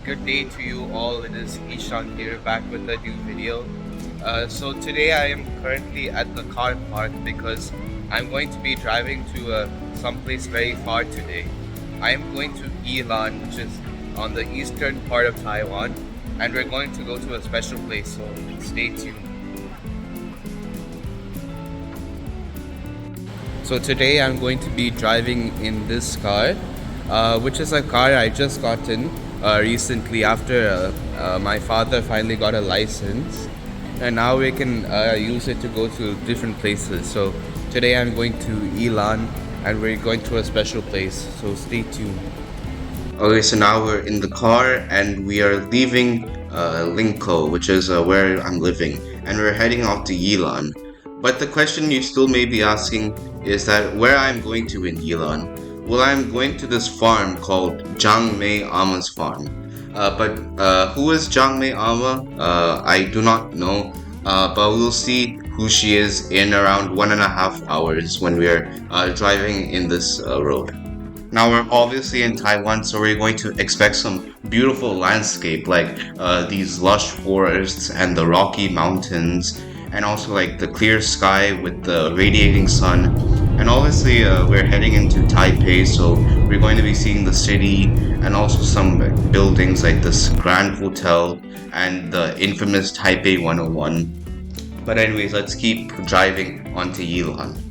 good day to you all. It is Ishan here back with a new video. So today I am currently at the car park because I'm going to be driving to someplace very far today. I am going to Ilan, which is on the eastern part of Taiwan, and we're going to go to a special place, so stay tuned. So today I'm going to be driving in this car, which is a car I just got in recently after my father finally got a license, and now we can use it to go to different places. So today I'm going to Ilan and we're going to a special place, so stay tuned. Okay, so now we're in the car and we are leaving Linko, which is where I'm living, and we're heading off to Yilan. But the question you still may be asking is that where I'm going to in Yilan? Well, I'm going to this farm called Zhang Meiama'sfarm. But who is Zhang Mei Ama? I do not know. But we'll see who she is in around 1.5 hours when we're driving in this road. Now we're obviously in Taiwan, so we're going to expect some beautiful landscape like these lush forests and the rocky mountains, and also like the clear sky with the radiating sun. And obviously we're heading into Taipei, so we're going to be seeing the city and also some buildings like this Grand Hotel and the infamous Taipei 101. But anyways, let's keep driving onto Yilan.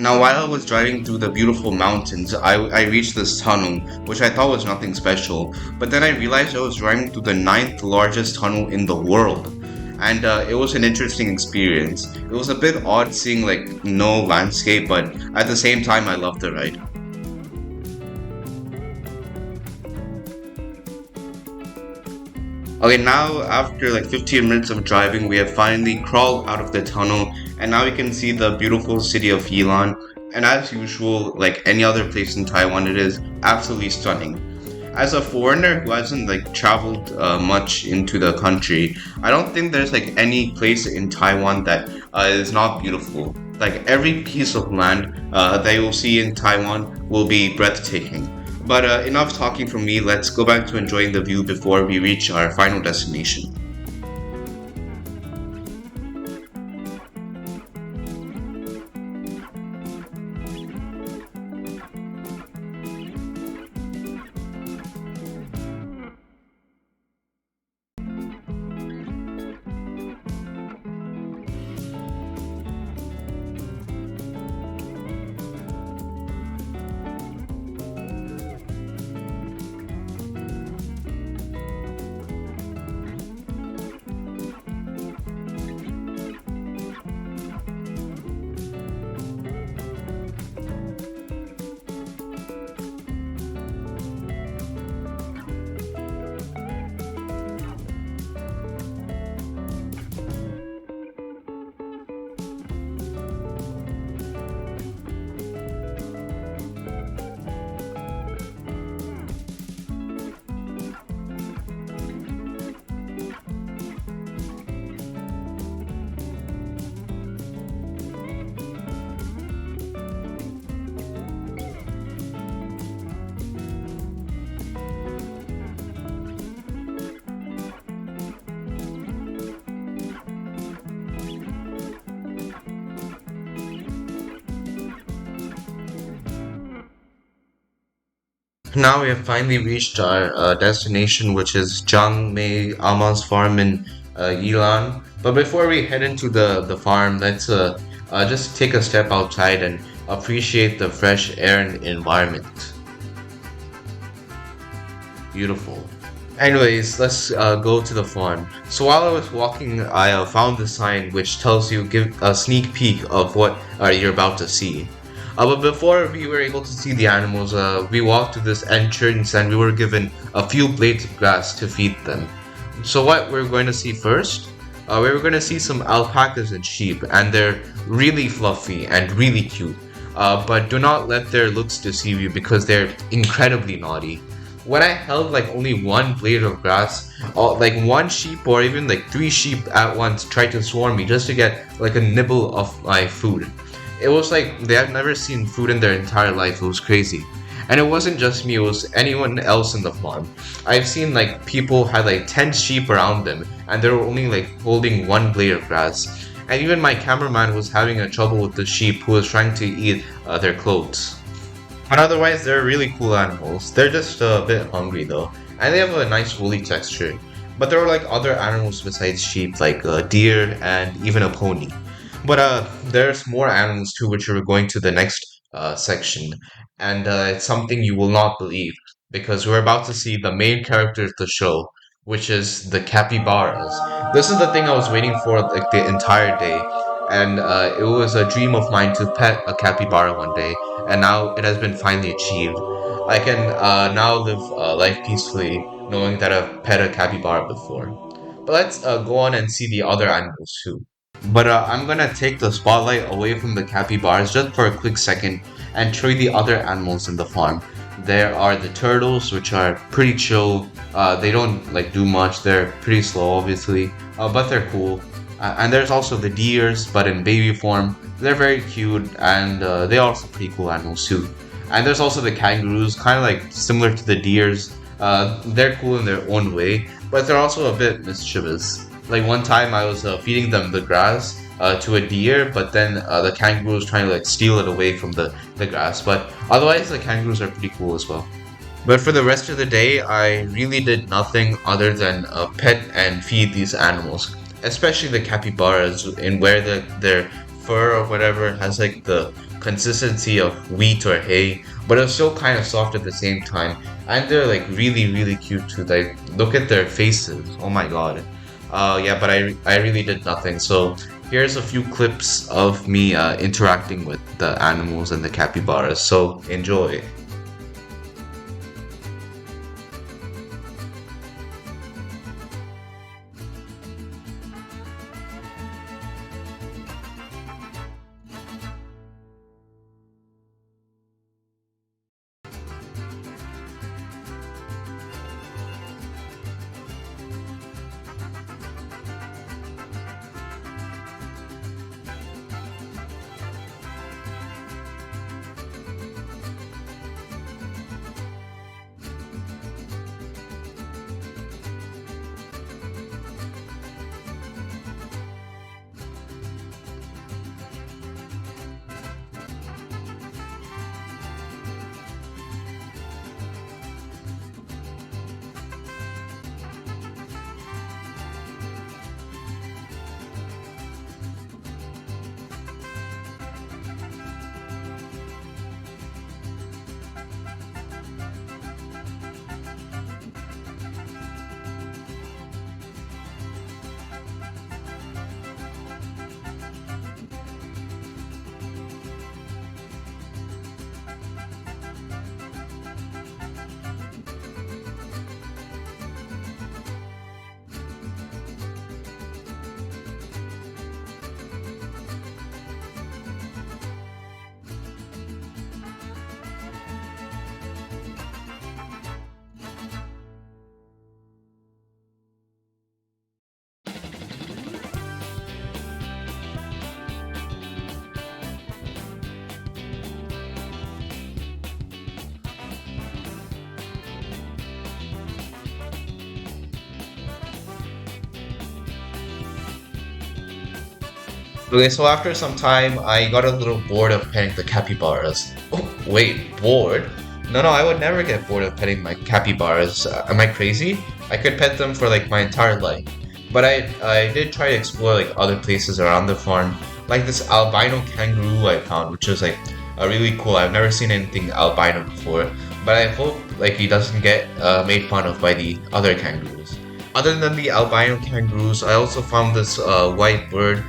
Now, while I was driving through the beautiful mountains, I reached this tunnel, which I thought was nothing special. But then I realized I was driving through the ninth largest tunnel in the world. And it was an interesting experience. It was a bit odd seeing like no landscape, but at the same time, I loved the ride. Okay, now after like 15 minutes of driving, we have finally crawled out of the tunnel, and now we can see the beautiful city of Yilan. And as usual, like any other place in Taiwan, it is absolutely stunning. As a foreigner who hasn't like traveled much into the country, I don't think there's like any place in Taiwan that is not beautiful. Like every piece of land that you'll see in Taiwan will be breathtaking. But enough talking from me, let's go back to enjoying the view before we reach our final destination. Now we have finally reached our destination, which is Zhang Mei Ama's farm in Yilan. But before we head into the farm, let's just take a step outside and appreciate the fresh air and environment. Beautiful. Anyways, let's go to the farm. So while I was walking, I found the sign which tells you give a sneak peek of what you're about to see. But before we were able to see the animals, we walked to this entrance and we were given a few blades of grass to feed them. So what we're going to see first, we were going to see some alpacas and sheep, and they're really fluffy and really cute. But do not let their looks deceive you because they're incredibly naughty. When I held like only one blade of grass, like one sheep or even like three sheep at once tried to swarm me just to get like a nibble of my food. It was like they had never seen food in their entire life. It was crazy. And it wasn't just me, it was anyone else in the farm. I've seen like people had like 10 sheep around them and they were only like holding one blade of grass. And even my cameraman was having a trouble with the sheep who was trying to eat their clothes. But otherwise, they're really cool animals. They're just a bit hungry though, and they have a nice woolly texture. But there were like other animals besides sheep, like a deer and even a pony. But there's more animals too, which we're going to the next section, and it's something you will not believe because we're about to see the main character of the show, which is the capybaras. This is the thing I was waiting for like the entire day, and it was a dream of mine to pet a capybara one day, and now it has been finally achieved. I can now live life peacefully, knowing that I've pet a capybara before. But let's go on and see the other animals too. But I'm gonna take the spotlight away from the capybaras just for a quick second and show you the other animals in the farm. There are the turtles, which are pretty chill. They don't like do much. They're pretty slow, obviously, but they're cool. And there's also the deers, but in baby form. They're very cute, and they are also pretty cool animals too. And there's also the kangaroos, kind of like similar to the deers. They're cool in their own way, but they're also a bit mischievous. Like one time I was feeding them the grass to a deer, but then the kangaroo was trying to like steal it away from the grass. But otherwise, the kangaroos are pretty cool as well. But for the rest of the day, I really did nothing other than pet and feed these animals, especially the capybaras, in where their fur or whatever has like the consistency of wheat or hay, but it's still kind of soft at the same time. And they're like really, really cute too. Like, look at their faces. Oh my god. Yeah, but I really did nothing. So here's a few clips of me interacting with the animals and the capybaras. So enjoy. Okay, so after some time, I got a little bored of petting the capybaras. Oh, wait, bored? No, no, I would never get bored of petting my capybaras. Am I crazy? I could pet them for like my entire life. But I did try to explore like other places around the farm, like this albino kangaroo I found, which was like really cool. I've never seen anything albino before, but I hope like he doesn't get made fun of by the other kangaroos. Other than the albino kangaroos, I also found this white bird,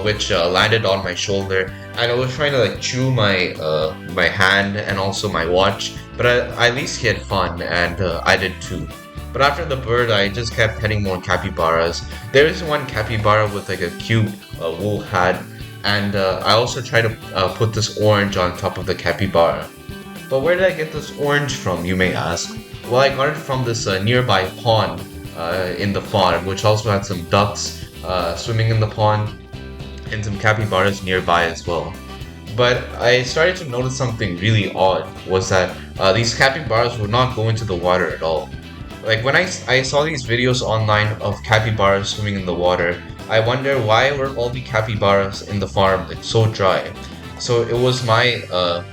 which landed on my shoulder, and it was trying to like chew my hand and also my watch. But at least he had fun, and I did too. But after the bird, I just kept petting more capybaras. There is one capybara with like a cute wool hat, and I also tried to put this orange on top of the capybara. But where did I get this orange from, you may ask? Well, I got it from this nearby pond in the farm, which also had some ducks swimming in the pond and some capybaras nearby as well. But I started to notice something really odd was that these capybaras would not go into the water at all. Like when I saw these videos online of capybaras swimming in the water, I wonder why were all the capybaras in the farm like so dry. So it was my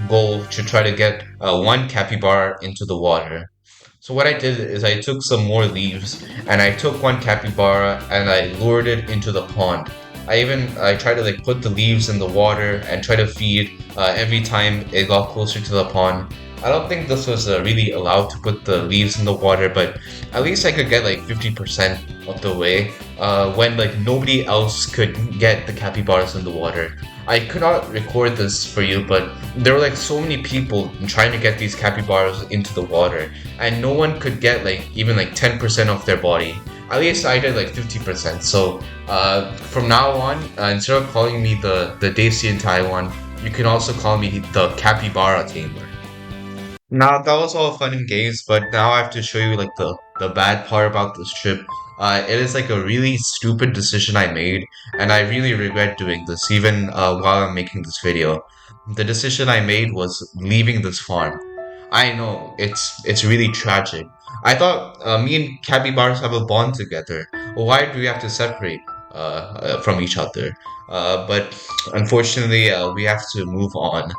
goal to try to get one capybara into the water. So what I did is I took some more leaves and I took one capybara and I lured it into the pond. I tried to like put the leaves in the water and try to feed every time it got closer to the pond. I don't think this was really allowed to put the leaves in the water, but at least I could get like 50% of the way when like nobody else could get the capybaras in the water. I could not record this for you, but there were like so many people trying to get these capybaras into the water, and no one could get like even like 10% of their body. At least I did like 50%. So from now on, instead of calling me the Desi in Taiwan, you can also call me the capybara tamer. Now that was all fun and games, but now I have to show you like the bad part about this trip. It is like a really stupid decision I made, and I really regret doing this, even while I'm making this video. The decision I made was leaving this farm. I know it's really tragic. I thought me and capybaras have a bond together. Why do we have to separate from each other? But unfortunately, we have to move on.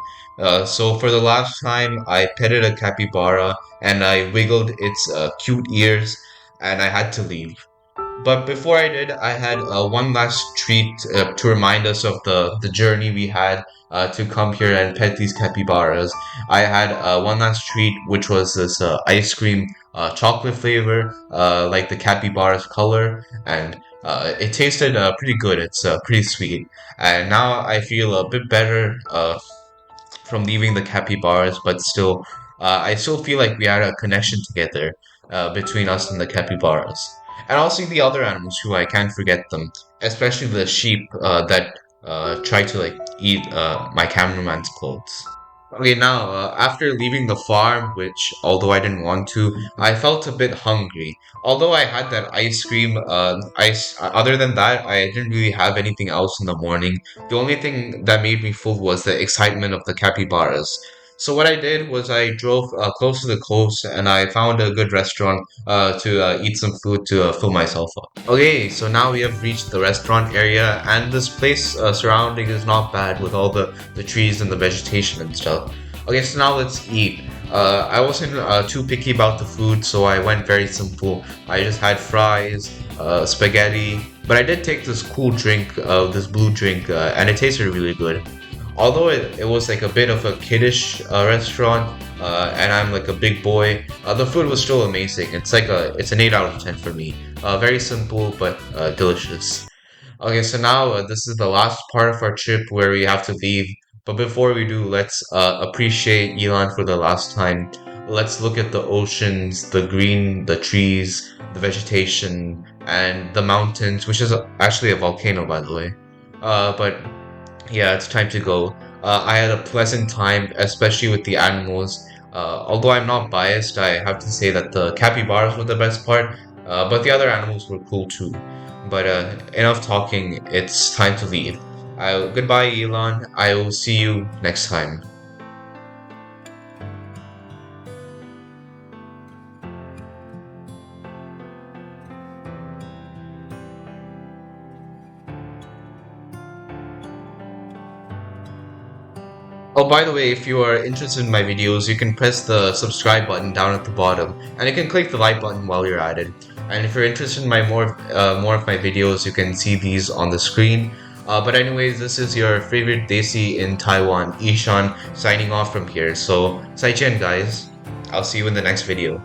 So for the last time, I petted a capybara and I wiggled its cute ears, and I had to leave. But before I did, I had one last treat to remind us of the journey we had to come here and pet these capybaras. I had one last treat, which was this ice cream chocolate flavor, like the capybara's color, and it tasted pretty good. It's pretty sweet. And now I feel a bit better from leaving the capybaras, but still, I still feel like we had a connection together between us and the capybaras. And also the other animals who I can't forget them, especially the sheep that try to like eat my cameraman's clothes. Okay, now after leaving the farm, which although I didn't want to, I felt a bit hungry. Although I had that ice cream, other than that, I didn't really have anything else in the morning. The only thing that made me full was the excitement of the capybaras. So what I did was I drove close to the coast and I found a good restaurant to eat some food to fill myself up. Okay, so now we have reached the restaurant area, and this place surrounding is not bad with all the trees and the vegetation and stuff. Okay, so now let's eat. I wasn't too picky about the food, so I went very simple. I just had fries, spaghetti, but I did take this cool drink, this blue drink, and it tasted really good. Although it was like a bit of a kiddish restaurant, and I'm like a big boy, the food was still amazing. It's an 8 out of 10 for me. Very simple but delicious. Okay, so now this is the last part of our trip where we have to leave. But before we do, let's appreciate Elon for the last time. Let's look at the oceans, the green, the trees, the vegetation, and the mountains, which is actually a volcano, by the way. But yeah, it's time to go. I had a pleasant time, especially with the animals. Although I'm not biased, I have to say that the capybaras were the best part, but the other animals were cool too. But enough talking, it's time to leave. Goodbye, Elon. I will see you next time. Oh, by the way, if you are interested in my videos, you can press the subscribe button down at the bottom, and you can click the like button while you're at it. And if you're interested in my more of my videos, you can see these on the screen. But anyways, this is your favorite Desi in Taiwan, Ishan, signing off from here. So, 再见 guys. I'll see you in the next video.